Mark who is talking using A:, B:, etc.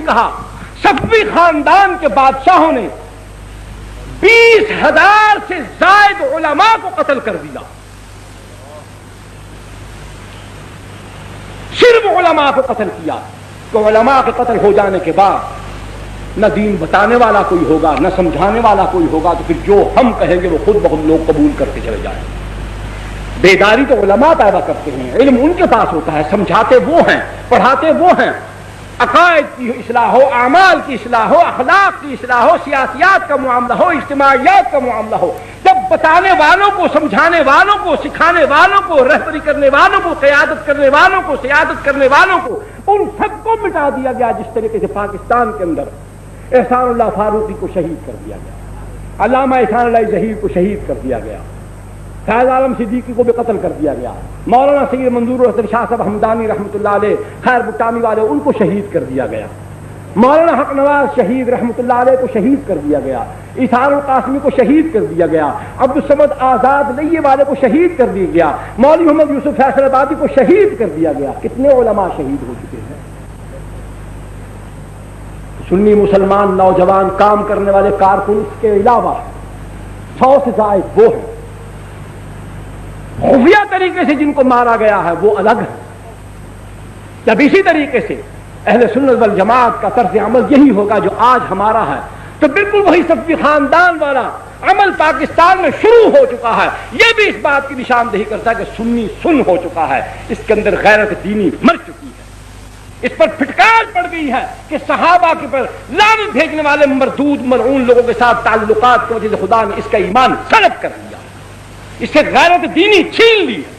A: نہیں کہا، صفوی خاندان کے بادشاہوں نے 20,000 سے زائد علماء کو قتل کر دیا، صرف علماء کو قتل کیا۔ تو علماء کے قتل ہو جانے کے بعد نہ دین بتانے والا کوئی ہوگا، نہ سمجھانے والا کوئی ہوگا، تو پھر جو ہم کہیں گے وہ خود بخود لوگ قبول کرتے چلے جائیں۔ بیداری تو علماء پیدا کرتے ہیں، علم ان کے پاس ہوتا ہے، سمجھاتے وہ ہیں، پڑھاتے وہ ہیں۔ عقائد کی اصلاح ہو، اعمال کی اصلاح ہو، اخلاق کی اصلاح ہو، سیاسیات کا معاملہ ہو، اجتماعیات کا معاملہ ہو، جب بتانے والوں کو، سمجھانے والوں کو، سکھانے والوں کو، رہبری کرنے والوں کو، قیادت کرنے والوں کو، سیادت کرنے والوں کو، ان سب کو مٹا دیا گیا۔ جس طریقے سے پاکستان کے اندر احسان اللہ فاروقی کو شہید کر دیا گیا، علامہ احسان اللہ ظہیر کو شہید کر دیا گیا، فیض عالم صدیقی کو بھی قتل کر دیا گیا، مولانا سید منظور الحسن شاہ صاحب ہمدانی رحمۃ اللہ علیہ، خیر بٹانی والے، ان کو شہید کر دیا گیا، مولانا حق نواز شہید رحمۃ اللہ علیہ کو شہید کر دیا گیا، ایثار القاسمی کو شہید کر دیا گیا، عبدالصمد آزاد لیے والے کو شہید کر دیا گیا، مولوی محمد یوسف فیصل آبادی کو شہید کر دیا گیا۔ کتنے علماء شہید ہو چکے ہیں۔ سنی مسلمان نوجوان کام کرنے والے کارکن اس کے علاوہ 100 سے زائد وہ ہیں، خفیہ طریقے سے جن کو مارا گیا ہے وہ الگ ہے۔ جب اسی طریقے سے اہل سنت والجماعت کا طرز عمل یہی ہوگا جو آج ہمارا ہے، تو بالکل وہی صفوی خاندان والا عمل پاکستان میں شروع ہو چکا ہے۔ یہ بھی اس بات کی نشاندہی کرتا ہے کہ سنی سن ہو چکا ہے، اس کے اندر غیرت دینی مر چکی ہے، اس پر پھٹکار پڑ گئی ہے کہ صحابہ کے پر لعنت بھیجنے والے مردود ملعون لوگوں کے ساتھ تعلقات کی وجہ سے خدا نے اس کا ایمان سلب کر دیا، اس سے غیرت دینی چھین لی ہے۔